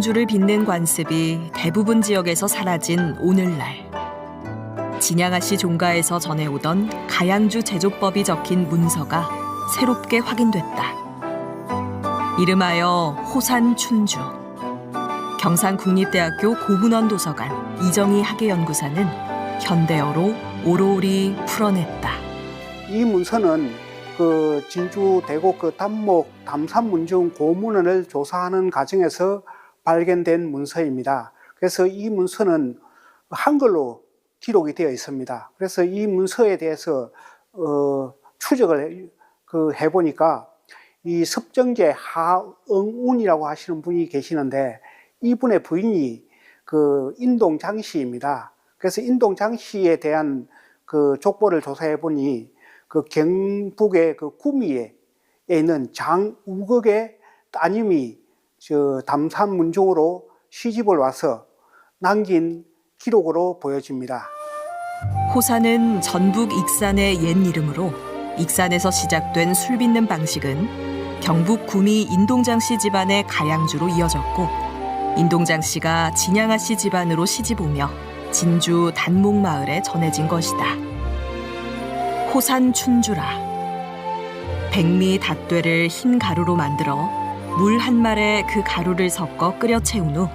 가양주를 빚는 관습이 대부분 지역에서 사라진 오늘날. 진양아씨 종가에서 전해오던 가양주 제조법이 적힌 문서가 새롭게 확인됐다. 이름하여 호산춘주. 경상국립대학교 고문원 도서관 이정희 학예연구사는 현대어로 오로리 풀어냈다. 이 문서는 진주 대곡 담목 담산문중 고문원을 조사하는 과정에서 발견된 문서입니다. 그래서 이 문서는 한글로 기록이 되어 있습니다. 그래서 이 문서에 대해서 추적을 해보니까 이 섭정제 하응운이라고 하시는 분이 계시는데 이분의 부인이 인동장 씨입니다. 그래서 인동장 씨에 대한 족보를 조사해 보니 경북의 구미에 있는 장우극의 따님이 담산문중으로 시집을 와서 남긴 기록으로 보여집니다. 호산은 전북 익산의 옛 이름으로 익산에서 시작된 술 빚는 방식은 경북 구미 인동장 씨 집안의 가양주로 이어졌고 인동장 씨가 진양아 씨 집안으로 시집 오며 진주 단목마을에 전해진 것이다. 호산춘주라. 백미 닷되를 흰 가루로 만들어 물 한 말에 그 가루를 섞어 끓여 채운 후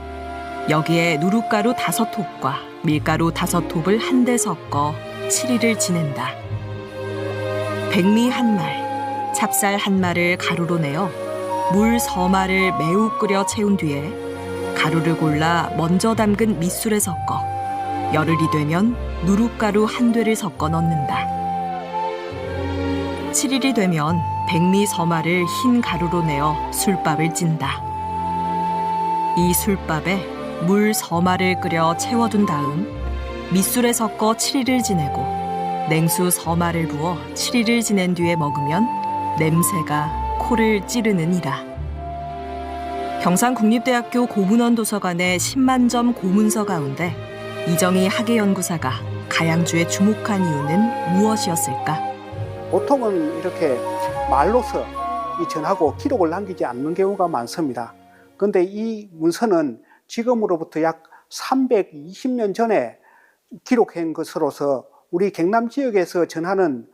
여기에 누룩가루 5톱과 밀가루 5톱을 한데 섞어 7일을 지낸다. 백미 한 말, 찹쌀 한 말을 가루로 내어 물 서말을 매우 끓여 채운 뒤에 가루를 골라 먼저 담근 밑술에 섞어 열흘이 되면 누룩가루 한 되를 섞어 넣는다. 7일이 되면 백미 서말을 흰 가루로 내어 술밥을 찐다. 이 술밥에 물 서말을 끓여 채워둔 다음 밑술에 섞어 7일을 지내고 냉수 서말을 부어 7일을 지낸 뒤에 먹으면 냄새가 코를 찌르느니라. 경상국립대학교 고문원 도서관의 10만 점 고문서 가운데 이정희 학예연구사가 가양주에 주목한 이유는 무엇이었을까? 보통은 이렇게 말로서 전하고 기록을 남기지 않는 경우가 많습니다. 그런데 이 문서는 지금으로부터 약 320년 전에 기록한 것으로서 우리 경남 지역에서 전하는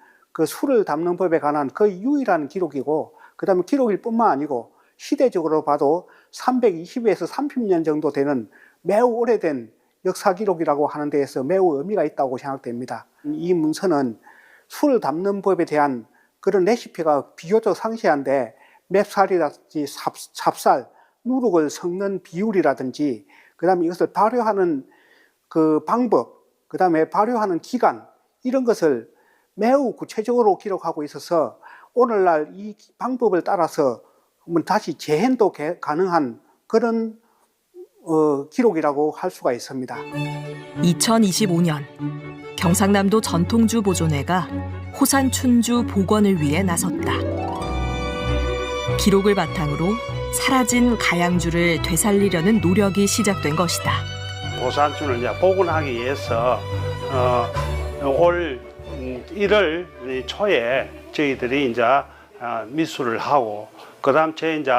술을 담는 법에 관한 거의 유일한 기록이고, 그 다음에 기록일 뿐만 아니고 시대적으로 봐도 320에서 30년 정도 되는 매우 오래된 역사 기록이라고 하는 데에서 매우 의미가 있다고 생각됩니다. 이 문서는 술을 담는 법에 대한 그런 레시피가 비교적 상세한데 맵살이라든지 찹쌀, 누룩을 섞는 비율이라든지 그 다음에 이것을 발효하는 방법, 그 다음에 발효하는 기간 이런 것을 매우 구체적으로 기록하고 있어서 오늘날 이 방법을 따라서 다시 재현도 가능한 그런 기록이라고 할 수가 있습니다. 2025년 경상남도 전통주 보존회가 호산춘주 복원을 위해 나섰다. 기록을 바탕으로 사라진 가양주를 되살리려는 노력이 시작된 것이다. 호산춘을 이제 복원하기 위해서 올 1월 초에 저희들이 이제 미술을 하고 그다음 제 이제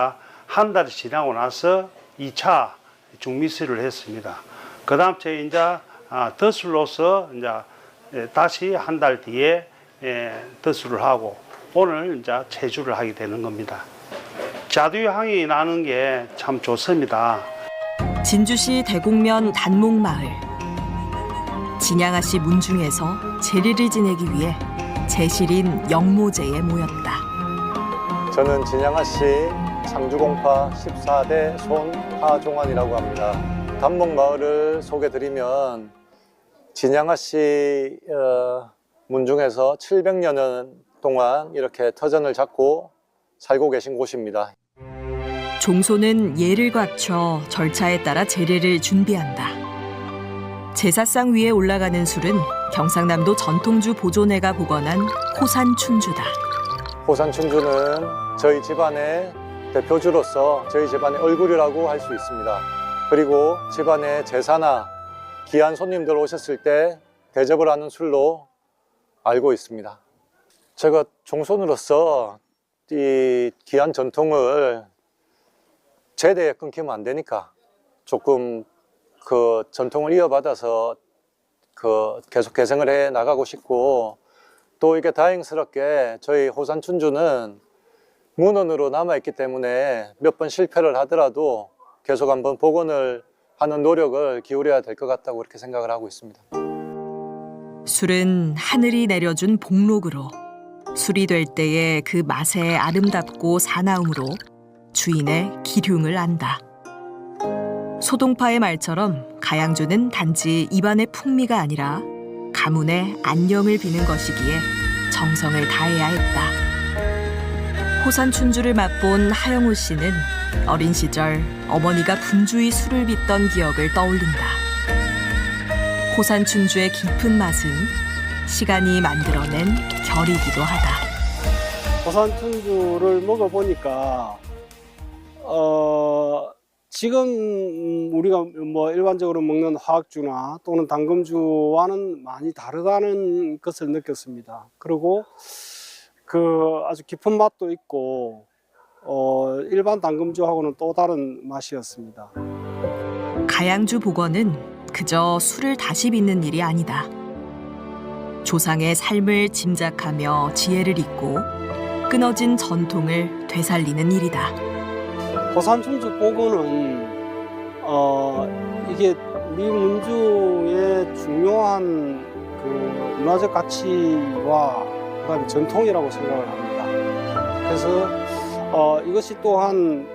한 달이 지나고 나서 2차 중미술을 했습니다. 그다음 제 이제 덧술로서 이제 다시 한 달 뒤에 덧술을 하고 오늘 이제 체주를 하게 되는 겁니다. 자두 향이 나는 게 참 좋습니다. 진주시 대곡면 단목마을. 진양아씨 문중에서 제리를 지내기 위해 제실인 영모제에 모였다. 저는 진양아씨 상주공파 14대 손하종환이라고 합니다. 단목마을을 소개드리면 진양아씨 문중에서 700여 년 동안 이렇게 터전을 잡고 살고 계신 곳입니다. 종소는 예를 갖춰 절차에 따라 제례를 준비한다. 제사상 위에 올라가는 술은 경상남도 전통주 보존회가 복원한 호산춘주다. 호산춘주는 저희 집안의 대표주로서 저희 집안의 얼굴이라고 할 수 있습니다. 그리고 집안에 제사나 귀한 손님들 오셨을 때 대접을 하는 술로 알고 있습니다. 제가 종손으로서 이 귀한 전통을 제대에 끊기면 안 되니까 조금 그 전통을 이어받아서 그 계속 개성을 해 나가고 싶고, 또 이게 다행스럽게 저희 호산춘주는 문헌으로 남아있기 때문에 몇 번 실패를 하더라도 계속 한번 복원을 하는 노력을 기울여야 될 것 같다고 그렇게 생각을 하고 있습니다. 술은 하늘이 내려준 복록으로 술이 될 때의 그 맛의 아름답고 사나움으로 주인의 기륭을 안다. 소동파의 말처럼 가양주는 단지 입안의 풍미가 아니라 가문의 안녕을 비는 것이기에 정성을 다해야 했다. 호산춘주를 맛본 하영우 씨는 어린 시절 어머니가 분주히 술을 빚던 기억을 떠올린다. 호산춘주의 깊은 맛은 시간이 만들어낸 결이기도 하다. 호산춘주를 먹어보니까 지금 우리가 뭐 일반적으로 먹는 화학주나 또는 당금주와는 많이 다르다는 것을 느꼈습니다. 그리고 그 아주 깊은 맛도 있고 일반 당금주하고는 또 다른 맛이었습니다. 가양주 복원은 그저 술을 다시 빚는 일이 아니다. 조상의 삶을 짐작하며 지혜를 잇고 끊어진 전통을 되살리는 일이다. 호산춘주 복원은 이게 미문중의 중요한 그 문화적 가치와 그다음에 전통이라고 생각을 합니다. 그래서 이것이 또한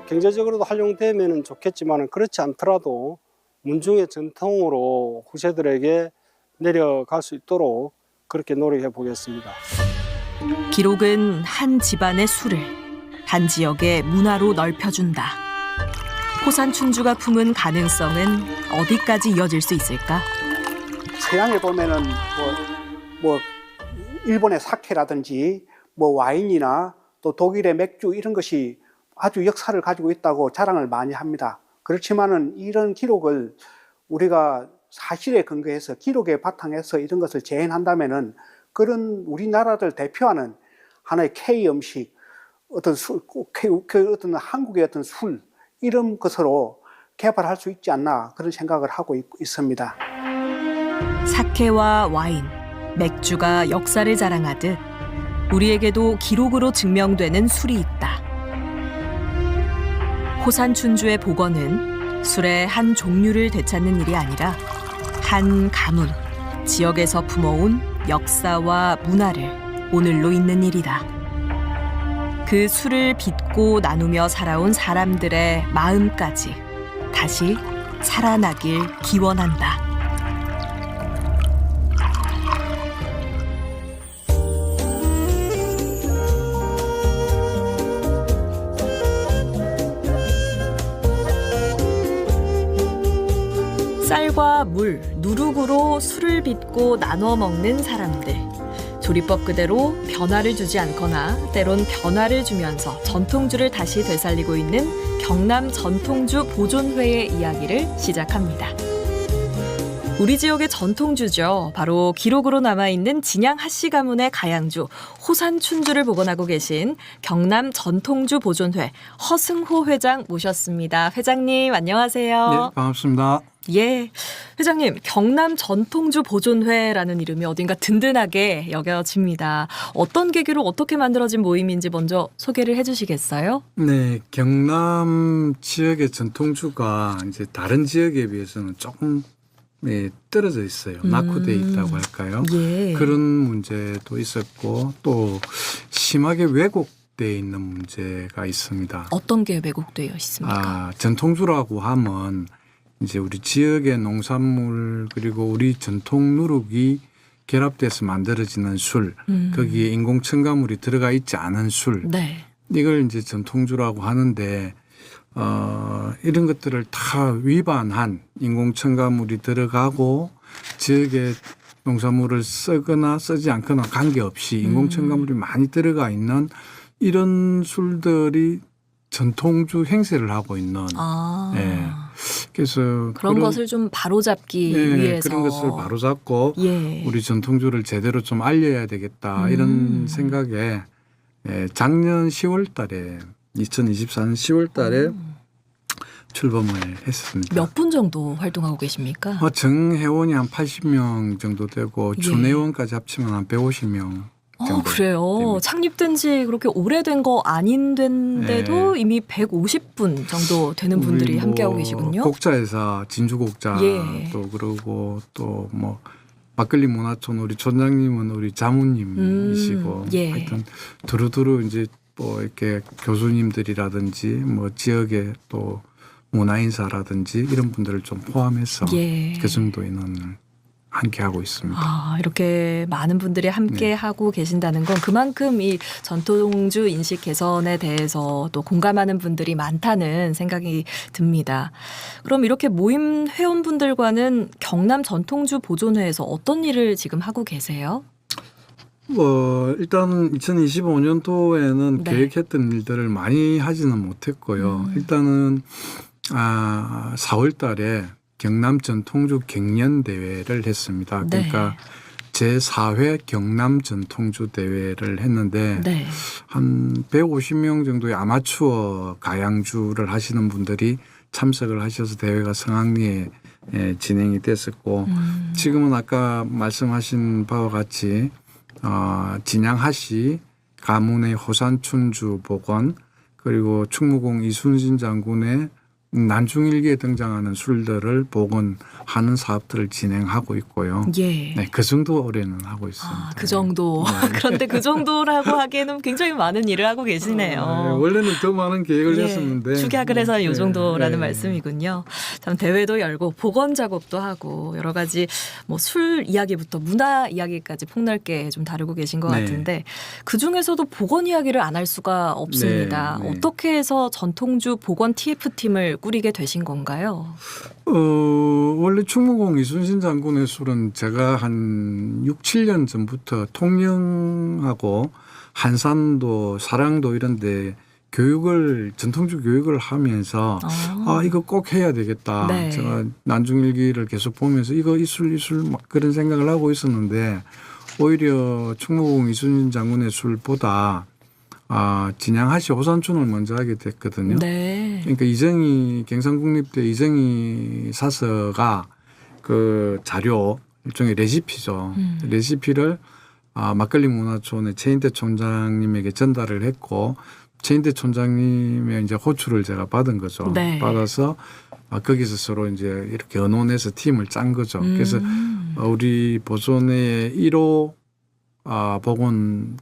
경제적으로도 활용되면 좋겠지만 그렇지 않더라도 문중의 전통으로 후세들에게 내려갈 수 있도록 그렇게 노력해 보겠습니다. 기록은 한 집안의 술을 한 지역의 문화로 넓혀준다. 호산춘주가 품은 가능성은 어디까지 이어질 수 있을까? 서양에 보면은 뭐 일본의 사케라든지 뭐 와인이나 또 독일의 맥주 이런 것이 아주 역사를 가지고 있다고 자랑을 많이 합니다. 그렇지만은 이런 기록을 우리가 사실에 근거해서 기록에 바탕해서 이런 것을 재현한다면은 그런 우리나라를 대표하는 하나의 K 음식, 어떤 술, 어떤 한국의 어떤 술 이런 것으로 개발할 수 있지 않나 그런 생각을 하고 있습니다. 사케와 와인, 맥주가 역사를 자랑하듯 우리에게도 기록으로 증명되는 술이 있다. 호산춘주의 복원은 술의 한 종류를 되찾는 일이 아니라 한 가문, 지역에서 품어온 역사와 문화를 오늘로 잇는 일이다. 그 술을 빚고 나누며 살아온 사람들의 마음까지 다시 살아나길 기원한다. 쌀과 물, 누룩으로 술을 빚고 나눠 먹는 사람들. 조리법 그대로 변화를 주지 않거나 때론 변화를 주면서 전통주를 다시 되살리고 있는 경남 전통주 보존회의 이야기를 시작합니다. 우리 지역의 전통주죠. 바로 기록으로 남아있는 진양 하씨 가문의 가양주, 호산춘주를 복원하고 계신 경남 전통주 보존회 허승호 회장 모셨습니다. 회장님 안녕하세요. 네, 반갑습니다. 예, 회장님 경남 전통주 보존회라는 이름이 어딘가 든든하게 여겨집니다. 어떤 계기로 어떻게 만들어진 모임인지 먼저 소개를 해주시겠어요? 네, 경남 지역의 전통주가 이제 다른 지역에 비해서는 조금 떨어져 있어요. 낙후돼 있다고 할까요? 예. 그런 문제도 있었고 또 심하게 왜곡돼 있는 문제가 있습니다. 어떤 게 왜곡되어 있습니까? 전통주라고 하면 이제 우리 지역의 농산물 그리고 우리 전통 누룩이 결합돼서 만들어지는 술, 거기에 인공 첨가물이 들어가 있지 않은 술, 네. 이걸 이제 전통주라고 하는데 이런 것들을 다 위반한 인공 첨가물이 들어가고 지역의 농산물을 쓰거나 쓰지 않거나 관계없이 인공 첨가물이 많이 들어가 있는 이런 술들이 전통주 행세를 하고 있는. 예. 그래서 그런 것을 좀 바로잡기 위해서 그런 것을 바로잡고 예. 우리 전통주를 제대로 좀 알려야 되겠다 이런 생각에 작년 10월 달에 2024년 10월 달에 출범을 했었습니다. 몇 분 정도 활동하고 계십니까? 정회원이 한 80명 정도 되고 예. 준회원까지 합치면 한 150명 정도 그래요. 됩니다. 창립된 지 그렇게 오래된 거 아닌데도 네. 이미 150분 정도 되는 분들이 우리 뭐 함께하고 계시군요. 곡자회사 진주곡자도 예. 그러고 또 뭐 막걸리 문화촌 우리 촌장님은 우리 자무님이시고 예. 하여튼 두루두루 이제 뭐 이렇게 교수님들이라든지 뭐 지역의 또 문화인사라든지 이런 분들을 좀 포함해서 예. 그 정도 인원을 함께 하고 있습니다. 이렇게 많은 분들이 함께 네. 하고 계신다는 건 그만큼 이 전통주 인식 개선에 대해서 또 공감하는 분들이 많다는 생각이 듭니다. 그럼 이렇게 모임 회원분들과는 경남 전통주 보존회에서 어떤 일을 지금 하고 계세요? 일단 2025년도에는 네. 계획했던 일들을 많이 하지는 못했고요. 일단은 4월 달에 경남 전통주 갱년 대회를 했습니다. 네. 그러니까 제4회 경남 전통주 대회를 했는데 네. 한 150명 정도의 아마추어 가양주를 하시는 분들이 참석을 하셔서 대회가 성황리에 진행이 됐었고 지금은 아까 말씀하신 바와 같이 진양하시 가문의 호산춘주 복원 그리고 충무공 이순신 장군의 난중일기에 등장하는 술들을 복원하는 사업들을 진행하고 있고요. 예. 네, 그 정도 올해는 하고 있습니다. 그 정도. 그런데 그 정도라고 하기에는 굉장히 많은 일을 하고 계시네요. 원래는 더 많은 계획을 예, 했었는데 축약을 해서 이 네, 정도라는 네. 말씀이군요. 참 대회도 열고 복원 작업도 하고 여러 가지 뭐 술 이야기부터 문화 이야기까지 폭넓게 좀 다루고 계신 것 네. 같은데 그 중에서도 복원 이야기를 안 할 수가 없습니다. 네, 네. 어떻게 해서 전통주 복원 TF팀을 꾸리게 되신 건가요? 원래 충무공 이순신 장군의 술은 제가 한 6, 7년 전부터 통영하고 한산도, 사랑도 이런 데 전통주 교육을 하면서 이거 꼭 해야 되겠다. 네. 제가 난중일기를 계속 보면서 이 술 막 그런 생각을 하고 있었는데 오히려 충무공 이순신 장군의 술보다 진양하시 호산춘을 먼저 하게 됐거든요. 네. 그러니까 경상국립대 이정희 사서가 그 자료 일종의 레시피죠. 레시피를 막걸리 문화촌의 최인태 촌장님에게 전달을 했고 최인태 촌장님의 이제 호출을 제가 받은 거죠. 네. 받아서 거기서 서로 이제 이렇게 의논해서 팀을 짠 거죠. 그래서 우리 보존회의 1호 복원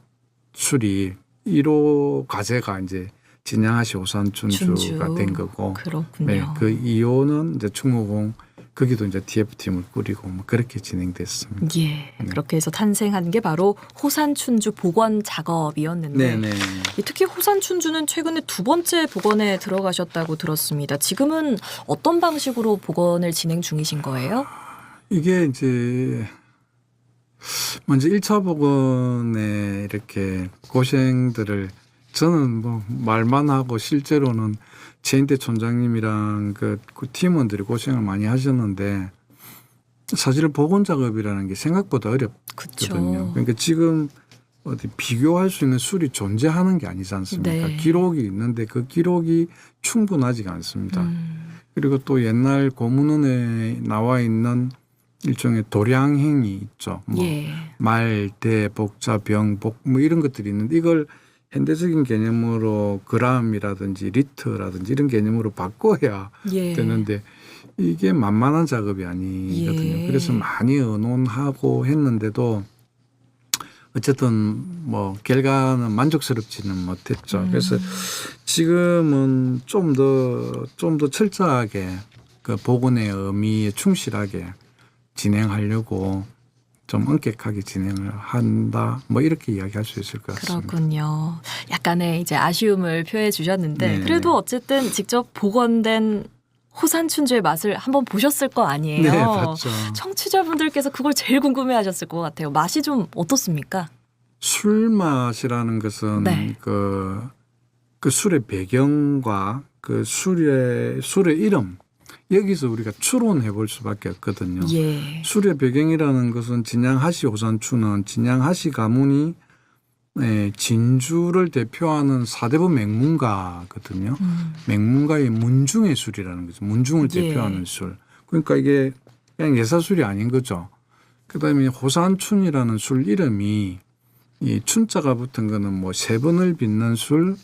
술이 1호 과제가 이제 진양하시 호산춘주가 된 거고, 그렇군요. 네, 그 2호는 이제 충무공 거기도 이제 TF팀을 꾸리고 뭐 그렇게 진행됐습니다. 예, 그렇게 해서 탄생한 게 바로 호산춘주 복원 작업이었는데 네네. 특히 호산춘주는 최근에 2번째 복원에 들어가셨다고 들었습니다. 지금은 어떤 방식으로 복원을 진행 중이신 거예요? 이게 이제 먼저 1차 복원에 이렇게 고생들을 저는 뭐 말만 하고 실제로는 최인태 촌장님이랑 그 팀원들이 고생을 많이 하셨는데 사실 복원 작업이라는 게 생각보다 어렵거든요. 그쵸. 그러니까 지금 어디 비교할 수 있는 술이 존재하는 게 아니지 않습니까? 네. 기록이 있는데 그 기록이 충분하지가 않습니다. 그리고 또 옛날 고문원에 나와 있는 일종의 도량행이 있죠. 뭐 예. 말, 대, 복자, 병, 복 뭐 이런 것들이 있는데 이걸 현대적인 개념으로 그람이라든지 리터라든지 이런 개념으로 바꿔야 예. 되는데 이게 만만한 작업이 아니거든요. 예. 그래서 많이 의논하고 했는데도 어쨌든 뭐 결과는 만족스럽지는 못했죠. 그래서 지금은 좀 더 철저하게 그 복원의 의미에 충실하게 진행하려고 좀 엄격하게 진행을 한다. 뭐 이렇게 이야기할 수 있을 것 같습니다. 그렇군요. 약간의 이제 아쉬움을 표해 주셨는데 네네. 그래도 어쨌든 직접 복원된 호산춘주의 맛을 한번 보셨을 거 아니에요. 네, 봤죠. 청취자분들께서 그걸 제일 궁금해하셨을 것 같아요. 맛이 좀 어떻습니까? 술 맛이라는 것은 네. 그 술의 배경과 그 술의 이름 여기서 우리가 추론해 볼 수밖에 없거든요. 예. 술의 배경이라는 것은 진양하시 호산추는 진양하시 가문이 진주를 대표하는 사대부 맹문가거든요. 맹문가의 문중의 술이라는 거죠. 문중을 예. 대표하는 술. 그러니까 이게 그냥 예사술이 아닌 거죠. 그다음에 호산춘이라는 술 이름이 이 춘자가 붙은 거는 뭐 세번을 빚는 술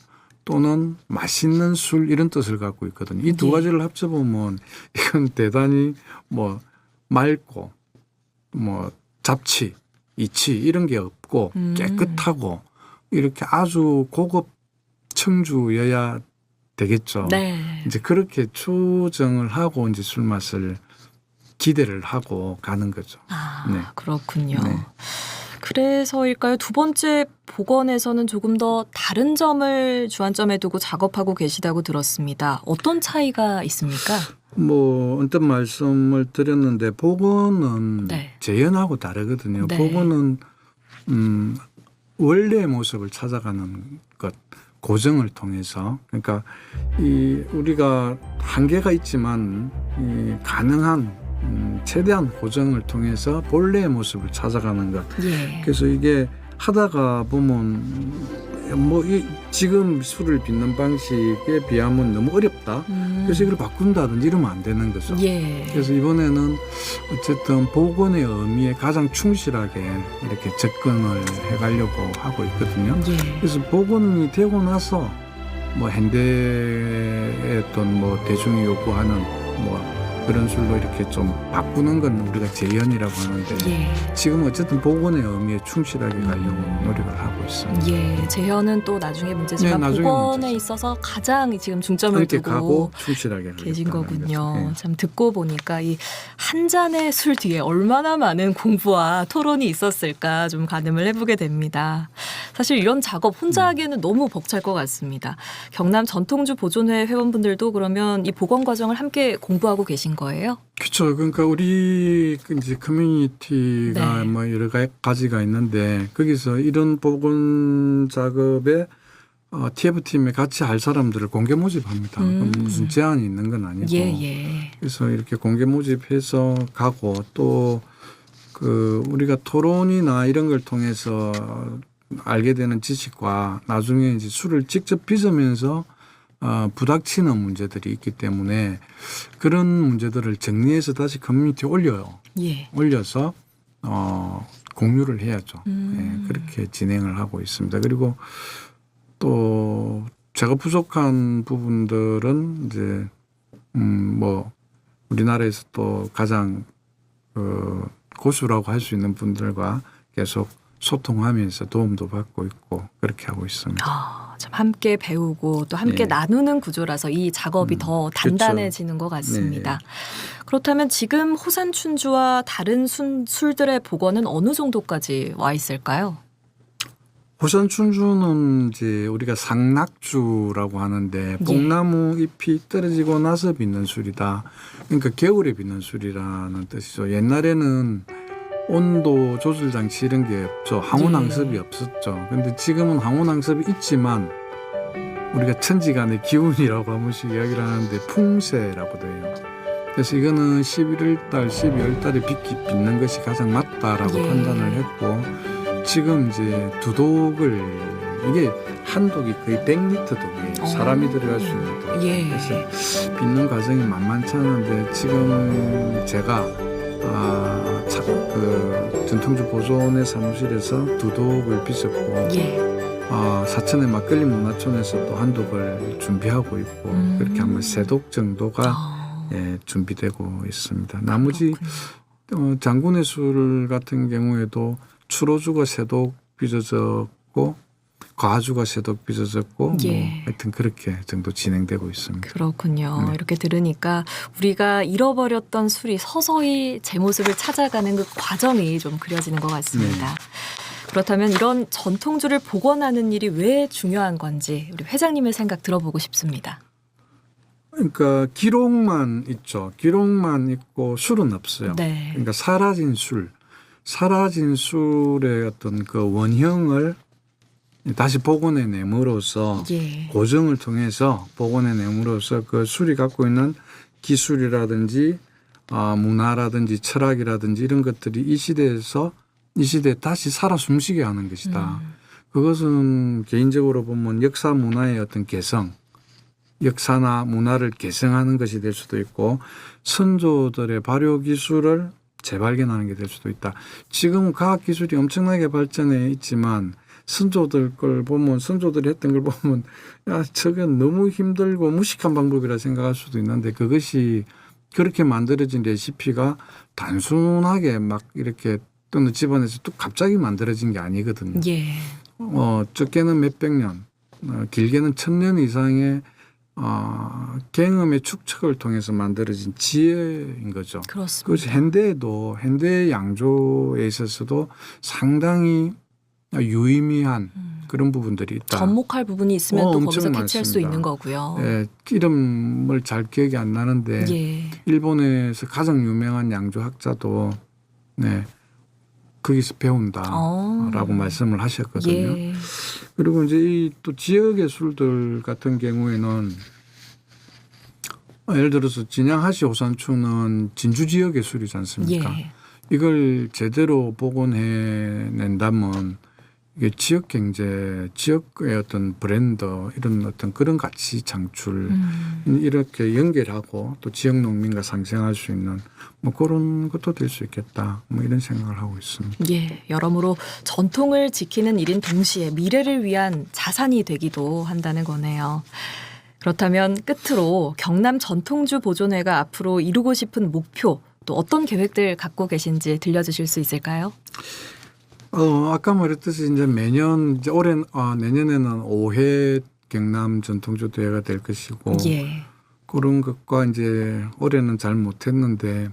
또는 맛있는 술 이런 뜻을 갖고 있거든요. 이 두 예. 가지를 합쳐보면 이건 대단히 뭐 맑고 뭐 잡치, 이치 이런 게 없고 깨끗하고 이렇게 아주 고급 청주여야 되겠죠. 네. 이제 그렇게 추정을 하고 이제 술 맛을 기대를 하고 가는 거죠. 아, 네. 그렇군요. 네. 그래서일까요? 두 번째 복원에서는 조금 더 다른 점을 주안점에 두고 작업하고 계시다고 들었습니다. 어떤 차이가 있습니까? 뭐 언뜻 말씀을 드렸는데 복원은 네. 재현하고 다르거든요. 네. 복원은 원래의 모습을 찾아가는 것, 고정을 통해서. 그러니까 이 우리가 한계가 있지만 이 가능한 최대한 고정을 통해서 본래의 모습을 찾아가는 것. 예. 그래서 이게 하다가 보면 뭐 이 지금 술을 빚는 방식에 비하면 너무 어렵다. 그래서 이걸 바꾼다든지 이러면 안 되는 거죠. 예. 그래서 이번에는 어쨌든 복원의 의미에 가장 충실하게 이렇게 접근을 해가려고 하고 있거든요. 예. 그래서 복원이 되고 나서 뭐 현대의 어떤 뭐 대중이 요구하는 뭐 그런 술로 이렇게 좀 바꾸는 건 우리가 재현이라고 하는데 예. 지금 어쨌든 복원의 의미에 충실하게 가려고 노력을 하고 있습니다. 예, 재현은 또 나중에 문제지만 네, 나중에 복원에 문제죠. 있어서 가장 지금 중점을 그렇게 두고 가고 충실하게 계신 가겠다는 거군요. 거죠. 네. 참 듣고 보니까 이 한 잔의 술 뒤에 얼마나 많은 공부와 토론이 있었을까 좀 가늠을 해보게 됩니다. 사실 이런 작업 혼자 하기에는 너무 벅찰 것 같습니다. 경남 전통주 보존회 회원분들도 그러면 이 복원 과정을 함께 공부하고 계신 거예요? 그렇죠. 그러니까 우리 이제 커뮤니티가 네. 뭐 여러 가지가 있는데 거기서 이런 복원 작업에 TF팀에 같이 할 사람들을 공개 모집합니다. 무슨 제한이 있는 건 아니고. 예. 그래서 이렇게 공개 모집해서 가고 또 그 우리가 토론이나 이런 걸 통해서 알게 되는 지식과 나중에 이제 술을 직접 빚으면서 부닥치는 문제들이 있기 때문에 그런 문제들을 정리해서 다시 커뮤니티에 올려요. 예. 올려서 공유를 해야죠. 예, 그렇게 진행을 하고 있습니다. 그리고 또 제가 부족한 부분들은 이제 뭐 우리나라에서 또 가장 고수라고 할 수 있는 분들과 계속 소통하면서 도움도 받고 있고 그렇게 하고 있습니다. 참 함께 배우고 또 함께 네. 나누는 구조라서 이 작업이 더 단단해지는 것 같습니다. 그렇다면 지금 호산춘주와 다른 술들의 복원은 어느 정도까지 와 있을까요? 호산춘주는 이제 우리가 상낙주라고 하는데 뽕나무 잎이 떨어지고 나서 빚는 술이다. 그러니까 겨울에 빚는 술이라는 뜻이죠. 옛날에는 온도 조절 장치 이런 게 없죠. 항온항습이 없었죠. 근데 지금은 항온항습이 있지만 우리가 천지간의 기운이라고 한 번씩 이야기를 하는데 풍세라고도 해요. 그래서 이거는 11월 달, 12월 달에 빚는 것이 가장 맞다라고 판단을 했고 지금 이제 두독을 이게 한 독이 거의 100리터 독이에요. 사람이 들어갈 수 있는 독. 그래서 빚는 과정이 만만치 않은데 지금 제가 그 전통주 보존의 사무실에서 두독을 빚었고 사천의 막걸리 문화촌에서 또 한 독을 준비하고 있고 그렇게 아마 3독 정도가 준비되고 있습니다. 나머지 장군의 술 같은 경우에도 추로주가 3독 빚어졌고 과주가 3독 빚어졌고 뭐 하여튼 그렇게 정도 진행되고 있습니다. 그렇군요. 이렇게 들으니까 우리가 잃어버렸던 술이 서서히 제 모습을 찾아가는 그 과정이 좀 그려지는 것 같습니다. 그렇다면 이런 전통주를 복원하는 일이 왜 중요한 건지 우리 회장님의 생각 들어보고 싶습니다. 그러니까 기록만 있죠. 기록만 있고 술은 없어요. 네. 그러니까 사라진 술의 어떤 그 원형을 다시 복원해냄으로써 고정을 통해서 복원해냄으로써 그 술이 갖고 있는 기술이라든지 문화라든지 철학이라든지 이런 것들이 이 시대에 다시 살아 숨쉬게 하는 것이다. 그것은 개인적으로 보면 역사 문화의 어떤 개성, 역사나 문화를 개성하는 것이 될 수도 있고 선조들의 발효 기술을 재발견하는 게 될 수도 있다. 지금은 과학 기술이 엄청나게 발전해 있지만 선조들 걸 보면 선조들이 했던 걸 보면 야 저게 너무 힘들고 무식한 방법이라 생각할 수도 있는데 그것이 그렇게 만들어진 레시피가 단순하게 막 이렇게 어느 집안에서 또 갑자기 만들어진 게 아니거든요. 예. 적게는 몇백 년, 길게는 1000년 이상의 경험의 축적을 통해서 만들어진 지혜인 거죠. 그렇습니다. 그것이 현대의 양조에 있어서도 상당히 유의미한 그런 부분들이 있다. 접목할 부분이 있으면 또 엄청 거기서 캐치할 수 많습니다. 있는 거고요. 예, 이름을 잘 기억이 안 나는데 예. 일본에서 가장 유명한 양조학자도 네, 거기서 배운다라고 말씀을 하셨거든요. 예. 그리고 이제 이 또 지역의 술들 같은 경우에는 예를 들어서 진양하시 호산초는 진주 지역의 술이지 않습니까? 예. 이걸 제대로 복원해낸다면 이게 지역 경제, 지역의 어떤 브랜드 이런 어떤 그런 가치 창출 이렇게 연결하고 또 지역 농민과 상생할 수 있는 뭐 그런 것도 될 수 있겠다. 뭐 이런 생각을 하고 있습니다. 예, 여러모로 전통을 지키는 일인 동시에 미래를 위한 자산이 되기도 한다는 거네요. 그렇다면 끝으로 경남 전통주 보존회가 앞으로 이루고 싶은 목표 또 어떤 계획들 갖고 계신지 들려주실 수 있을까요? 아까 말했듯이 이제 매년 이제 내년에는 5회 경남 전통주 대회가 될 것이고 예. 그런 것과 이제 올해는 잘 못했는데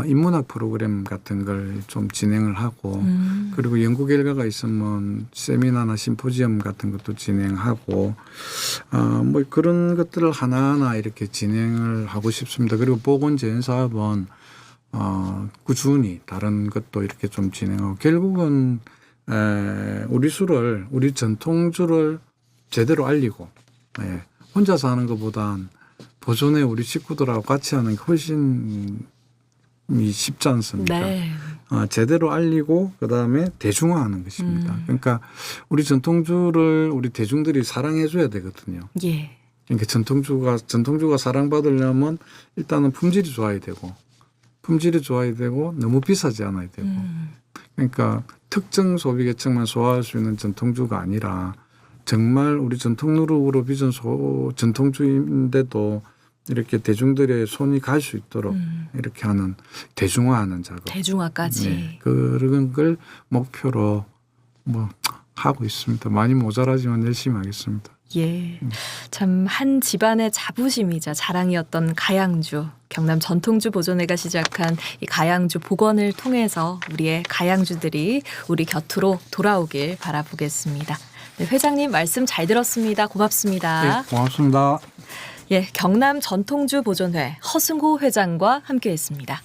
인문학 프로그램 같은 걸 좀 진행을 하고 그리고 연구 결과가 있으면 세미나나 심포지엄 같은 것도 진행하고 뭐 그런 것들을 하나하나 이렇게 진행을 하고 싶습니다. 그리고 보건 재현 사업은 꾸준히 다른 것도 이렇게 좀 진행하고 결국은 우리 전통주를 제대로 알리고 혼자서 하는 것보단 보존에 우리 식구들하고 같이 하는 게 훨씬 쉽지 않습니까? 네. 제대로 알리고 그다음에 대중화하는 것입니다. 그러니까 우리 전통주를 우리 대중들이 사랑해 줘야 되거든요. 예. 그러니까 전통주가 사랑받으려면 일단은 품질이 좋아야 되고 너무 비싸지 않아야 되고 그러니까 특정 소비계층만 소화할 수 있는 전통주가 아니라 정말 우리 전통누룩으로 빚은 전통주인데도 이렇게 대중들의 손이 갈 수 있도록 이렇게 하는 대중화하는 작업. 대중화까지. 네, 그런 걸 목표로 뭐 하고 있습니다. 많이 모자라지만 열심히 하겠습니다. 예. 참 한 집안의 자부심이자 자랑이었던 가양주. 경남 전통주 보존회가 시작한 이 가양주 복원을 통해서 우리의 가양주들이 우리 곁으로 돌아오길 바라보겠습니다. 네, 회장님 말씀 잘 들었습니다. 고맙습니다. 네, 고맙습니다. 예, 경남 전통주 보존회 허승호 회장과 함께했습니다.